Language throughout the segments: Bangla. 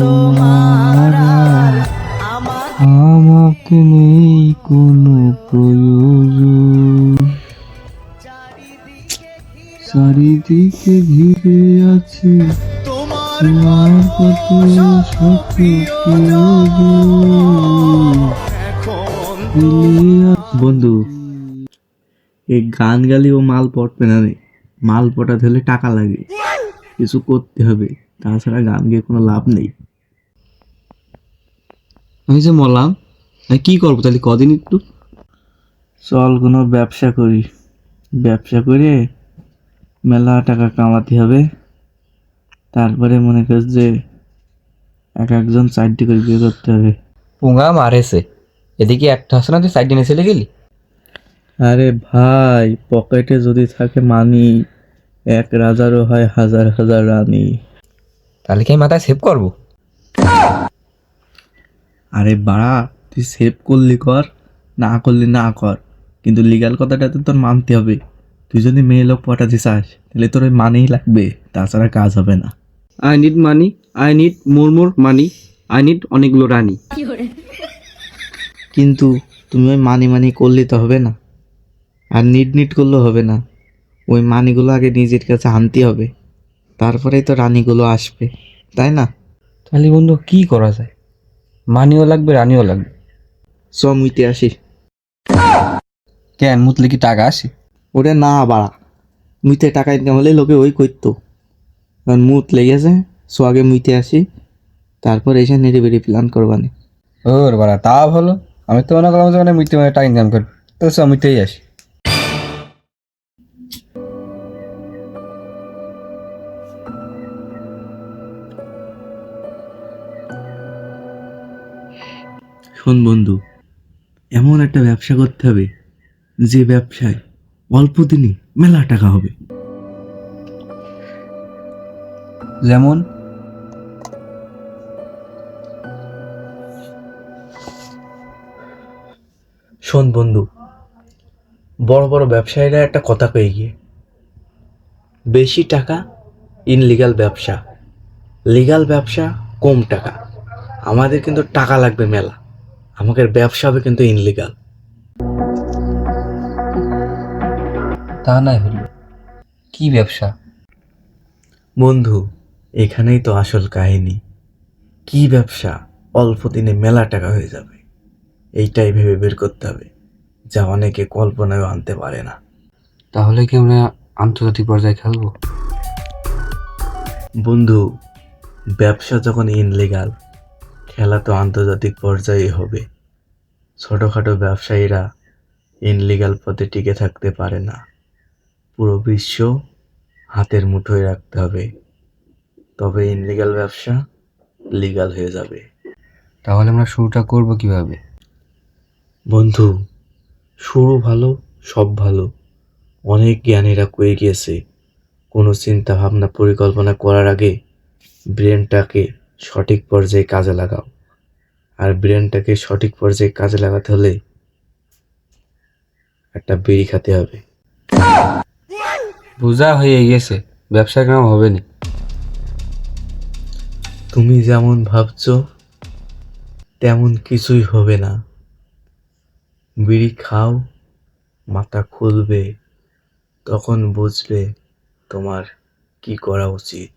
তোমার আর আমাকে নেই কোনো প্রয়োজন, চারিদিকে ঘিরে আছে তোমার কত শত প্রিয়জন। বন্ধু, এই গান গালি ও মাল পটবে না রে। মাল পটাতে হলে টাকা লাগে, কিছু করতে হবে, তাছাড়া গান গেয়ে কোনো লাভ নেই। আমি যে মরলাম, কি করবো তাহলে কদিন একটু চল কোনো ব্যবসা করি, ব্যবসা করে মেলা টাকা কামাতে হবে। তারপরে মনে কর যে একজন চারটি করে বিয়ে করতে হবে। পুঙ্গা মারেছে, এদিকে একটা আসে না, তুই সাইড নিয়ে চলে গেলি। আরে ভাই, পকেটে যদি থাকে মানি, এক রাজারও হয় হাজার হাজার রানী। তাহলে কি আমি মাথায় সেভ করবো? আরে বাড়া, তুই সেভ করলি কর, না করলি না কর, কিন্তু লিগ্যাল কথাটা তো তোর মানতে হবে। তুই যদি মেয়ে লোক পটাতে চাস তাহলে তোর ওই মানেই লাগবে, তাছাড়া কাজ হবে না। I need money, I need more money, I need অনেকগুলো রানী। কিন্তু তুমি ওই মানি মানি করলে তো হবে না, আর নিট করলেও হবে না। ওই মানিগুলো আগে নিজের কাছে আনতে হবে, তারপরেই তো রানীগুলো আসবে, তাই না? তাহলে বন্ধু কি করা যায়? মানিও লাগবে, রানিও লাগবে। চ মুইতে আসি। কেন, মুতলে কি টাকা আসে? ওরে না বাড়া, মুইতে টাকা ইনকাম হলে লোকে ওই করতো, কারণ মুত লেগেছে। সো আগে মুইতে আসি, তারপর এসে নেড়ে বেড়ে প্ল্যান করবানি। ওর বাড়া, তা ভালো। আমি তো মনে করলাম যে মানে মুইতে মানে টাকা ইনকাম করবি, তো সব মুইতেই আসি। শোন বন্ধু, এমন একটা ব্যবসা করতে হবে যে ব্যবসায় অল্প দিনে মেলা টাকা হবে। যেমন? শোন বন্ধু, বড় বড় ব্যবসায়ীরা একটা কথা কয়ে গিয়ে, বেশি টাকা ইনলিগাল ব্যবসা, লিগাল ব্যবসা কম টাকা। আমাদের কিন্তু টাকা লাগবে মেলা, আমাদের ব্যবসা হবে কিন্তু ইনলিগাল। তা নাই হলো, কি ব্যবসা? বন্ধু, এখানেই তো আসল কাহিনী। কি ব্যবসা অল্প দিনে মেলা টাকা হয়ে যাবে, এইটাই ভেবে বের করতে হবে, যা অনেকে কল্পনায়ও আনতে পারে না। তাহলে কি আমরা আন্তর্জাতিক পর্যায়ে খেলবো? বন্ধু, ব্যবসা যখন ইনলিগাল, খেলা তো আন্তর্জাতিক পর্যায়ে হবে। ছোটোখাটো ব্যবসায়ীরা ইনলিগাল পথে টিকে থাকতে পারে না, পুরো বিশ্ব হাতের মুঠোয় রাখতে হবে, তবে ইনলিগাল ব্যবসা লিগাল হয়ে যাবে। তাহলে আমরা শুরুটা করবো কিভাবে? বন্ধু, শুরু ভালো, সব ভালো, অনেক জ্ঞানীরা কয়ে গিয়েছে, কোনো চিন্তা ভাবনা পরিকল্পনা করার আগে ব্রেনটাকে সঠিক পর্যায়ে কাজে লাগাও। আর ব্রেনটাকে সঠিক পর্যায়ে কাজে লাগাতে হলে একটা বিড়ি খেতে হবে। বোঝা হয়ে গেছে, ব্যবসা কাম হবে না। তুমি যেমন ভাবছো তেমন কিছুই হবে না। বিড়ি খাও, মাথা খুলবে, তখন বুঝবে তোমার কি করা উচিত।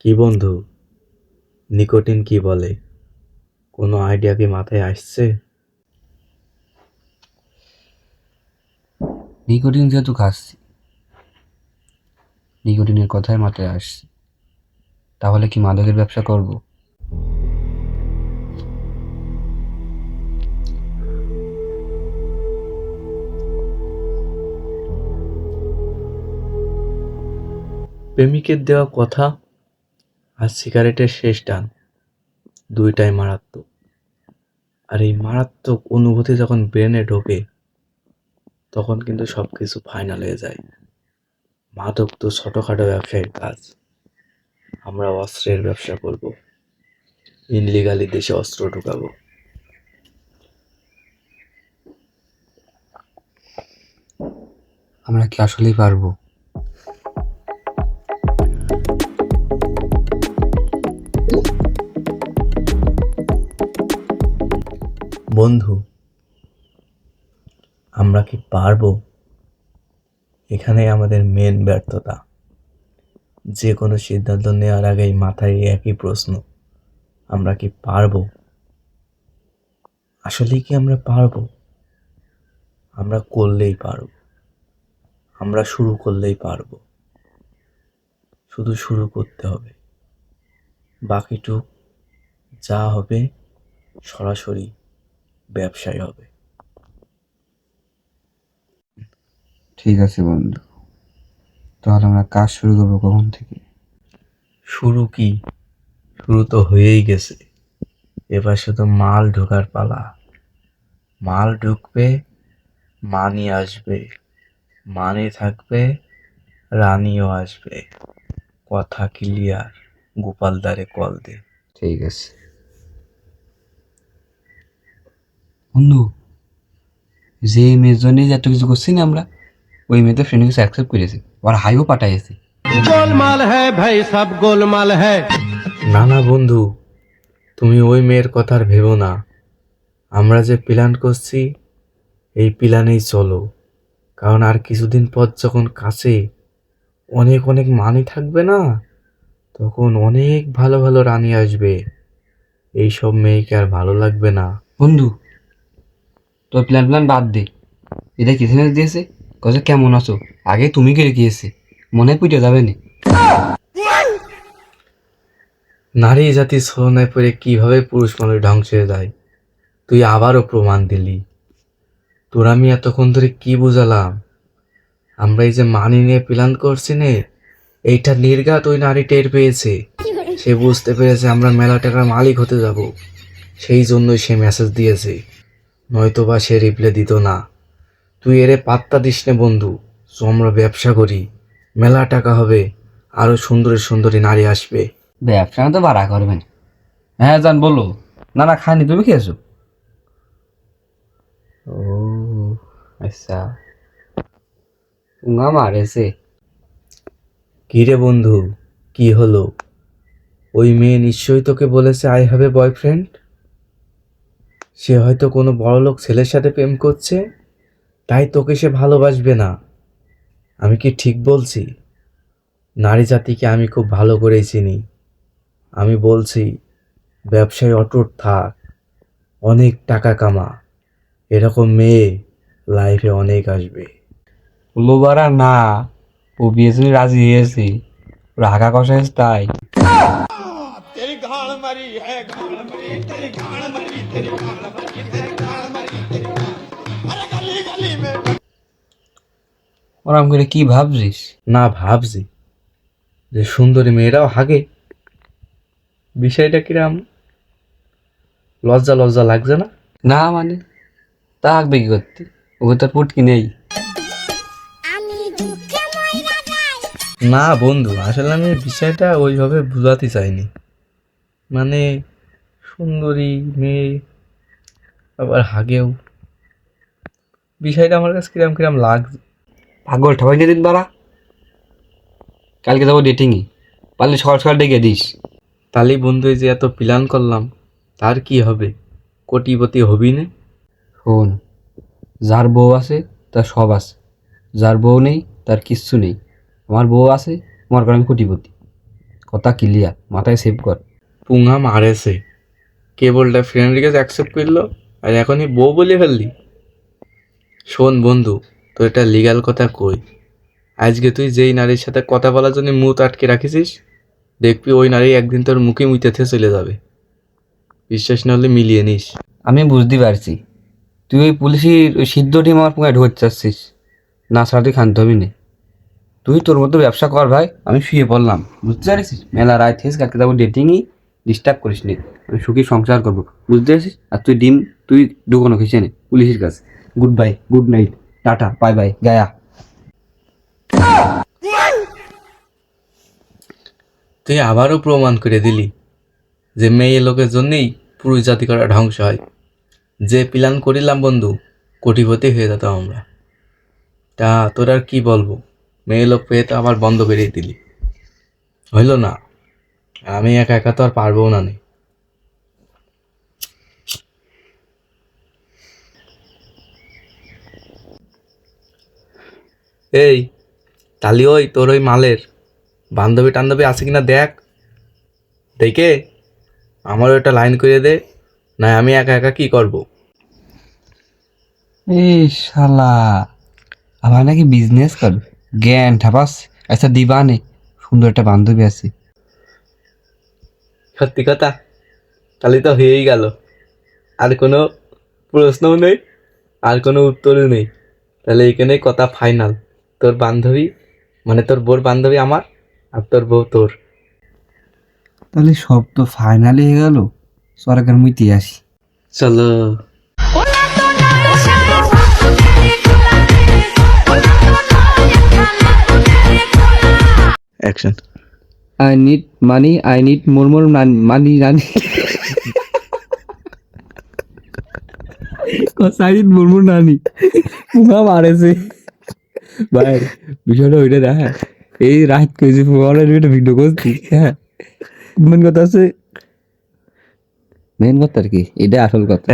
কি বন্ধু, নিকোটিন কি বলে? কোনো আইডিয়া কি মাথায় আসছে? নিকোটিন যেহেতু খাচ্ছি, নিকোটিনের কথাই মাথায় আসছে। তাহলে কি মাদকের ব্যবসা করব? প্রেমিকের দেওয়া কথা আর সিগারেটের শেষ টান, দুইটাই মারাত্মক। আর এই মারাত্মক অনুভূতি যখন ব্রেনে ঢোকে, তখন কিন্তু সব কিছু ফাইনাল হয়ে যায়। মাদক তো ছোটোখাটো ব্যবসায়ীর কাজ, আমরা অস্ত্রের ব্যবসা করব। ইনলিগালি দেশে অস্ত্র ঢুকাবো। আমরা কি আসলেই পারবো? বন্ধু, আমরা কি পারবো? এখানেই আমাদের মেন ব্যর্থতা। যে কোনো সিদ্ধান্ত নেওয়ার আগেই মাথায় একই প্রশ্ন, আমরা কি পারবো? আসলেই কি আমরা পারবো? আমরা করলেই পারবো, আমরা শুরু করলেই পারবো। শুধু শুরু করতে হবে, বাকিটুক যা হবে সরাসরি ব্যবসায় হবে। ঠিক আছে বন্ধু, তাহলে আমরা কাজ শুরু করবো কখন থেকে? শুরু কি, শুরু তো হয়েই গেছে। এবার শুধু মাল ঢোকার পালা। মাল ঢুকবে, মানি আসবে, মানি থাকবে, রানীও আসবে। কথা ক্লিয়ার। গোপালদারে কল দে। ঠিক আছে বন্ধু, যে মেয়ের জন্যই এত কিছু করছি না আমরা, ওই মেয়ে তো ফ্রেন্ড কিছু অ্যাকসেপ্ট করেছে, আর হাইও পাঠাইছে। गोलमाल है भाई, सब गोलमाल है। না না বন্ধু, তুমি ওই মেয়ের কথা আর ভেবো না। আমরা যে প্ল্যান করছি এই প্ল্যানেই চলো। কারণ আর কিছুদিন পর যখন কাছে অনেক অনেক মানি থাকবে না, তখন অনেক ভালো ভালো রানী আসবে। এইসব মেয়েকে আর ভালো লাগবে না। বন্ধু, তোর প্ল্যান প্ল্যান বাদ দে। এটা কি মেসেজ দিয়েছে? কছে কেমন আছো, আগে তুমি কে গিয়েছে, মনে পুজো যাবে না। নারী জাতি ছলনায় পড়ে কিভাবে পুরুষ মানুষ ধ্বংস হয়ে যায়, তুই আবারও প্রমাণ দিলি। তোর আমি এতক্ষণ ধরে কি বুঝালাম? আমরা এই যে মানি নিয়ে প্ল্যান করছি নে, এইটা নির্ঘাত ওই নারী টের পেয়েছে। সে বুঝতে পেরেছে আমরা মেলা টাকার মালিক হতে যাব, সেই জন্যই সে মেসেজ দিয়েছে। নয়তোবা সে রিপ্লাই দিত না। তুই এরে পাত্তা দিস নে বন্ধু। তো আমরা ব্যবসা করি, মেলা টাকা হবে, আরো সুন্দরী সুন্দরী নারী আসবে। ব্যবসা তো বাড়া করবেন। হ্যাঁ জান বলো। না না খাইনি, তুমি খেয়েছো? ও আচ্ছা, না মারেছে। কি রে বন্ধু, কি হলো? ওই মেয়ে নিশ্চয়ই তোকে বলেছে আই হ্যাভ এ বয়ফ্রেন্ড। সে হয়তো কোনো বড়লোক ছেলের সাথে প্রেম করছে, তাই তোকে সে ভালোবাসবে না। আমি কি ঠিক বলছি? নারী জাতিকে আমি খুব ভালো করেই চিনি। আমি বলছি, ব্যবসায় অটুট থাক, অনেক টাকা কামা। এরকম মেয়ে লাইফে অনেক আসবে। লোবারা না, ও বিয়ে জন্য রাজি হয়েছে, রাগা কষা হয়েছে তাই। ওরম করে কি ভাবছিস? না, ভাবছি যে সুন্দরী মেয়েরাও হাগে। বিষয়টা কিরাম লজ্জা লজ্জা লাগছে না? না মানে তা আঁকবে কি করতে, ওকে তো পুটকি নেই। না বন্ধু, আসলে আমি বিষয়টা ওইভাবে বোঝাতে চাইনি। মানে সুন্দরী মেয়ে আবার হাগেও, বিষয়টা আমার কাছে কিরাম কিরাম লাগছে। পাগল ঠাবাই দিয়ে দিন বাড়া। কালকে যাবো ডেটিংয়ে, পারলে সকাল সকাল ডেকে দিস। তাহলে বন্ধু এই যে এত প্ল্যান করলাম, তার কি হবে? কোটিপতি হবি না? শোন, যার বউ আছে তার সব আছে, যার বউ নেই তার কিচ্ছু নেই। আমার বউ আছে, আমার কারণে আমি কোটিপতি। কথা ক্লিয়ার, মাথায় সেভ কর। পুঙা মারেছে, কেবলটা ফ্রেন্ড রিকোয়েস্ট অ্যাকসেপ্ট করলো আর এখনই বউ বলে ফেললি। শোন বন্ধু, তোর একটা লিগ্যাল কথা কই। আজকে তুই যেই নারীর সাথে কথা বলার জন্য মুখ আটকে রাখিছিস, দেখবি ওই নারী একদিন তোর মুখে মুইতেতে চলে যাবে। বিশ্বাস না হলে মিলিয়ে নিস। আমি বুঝতে পারছি তুই ওই পুলিশের ওই সিদ্ধ টিম আমার পুঙ্গায় ঢুকতে চাচ্ছিস, না ছাড়া তুই খানতে হবি না। তুই তোর মতো ব্যবসা কর ভাই, আমি শুয়ে পড়লাম। বুঝতে পারছিস? মেলা রাত হয়েছে, কালকে যাবো ডেটিংই, ডিস্টার্ব করিস নি। আমি সুখী সংসার করবো, বুঝতে পারছিস? আর তুই ডিম তুই ঢুকানো খেয়েছে নে পুলিশের কাছে। Good bye, good night, tata, bye bye, গায়া। তুই আবারও প্রমাণ করে দিলি যে মেয়ে লোকের জন্যই পুরুষ জাতি করা ধ্বংস হয়। যে প্ল্যান করিলাম বন্ধু, কোটিপতি হয়ে যেতাম আমরা। তা তোর আর কি বলবো, মেয়ে লোক পেয়ে তো আবার বন্ধ করে দিলি। হইল না, আমি একা একা তো আর পারবো না নে। এই তালি, ওই তোর ওই মালের বান্ধবী টান্ধবী আছে কিনা দেখ, দেখে আমারও একটা লাইন করে দে, না আমি একা একা কি করব। এই শালা আবার নাকি বিজনেস করবে, জ্ঞান ঠাপাস। আচ্ছা দিবানে, সুন্দর একটা বান্ধবী আছে। সত্যি কথা, তাহলে তো হয়েই গেল। আর কোনো প্রশ্নও নেই, আর কোনো উত্তরও নেই। তাহলে এখানে কথা ফাইনাল, তোর বান্ধবী মানে তোর বোর বান্ধবী আমার, আর তোর বউ তোর। তাহলে সব তো ফাইনালি হয়ে গেল, সরকার মুইতে আসি। চলো। Action. I need money, I need more more money রানি। সাইড মুরমুর নানি পুঙা মারেছে ভাই। বিষয়টা ওইটা দেখা, এই রাত করেছি পুঙা একটা ভিডিও করছি। হ্যাঁ, মেন কথা আছে, মেন কথা আর কি, এটা আসল কথা।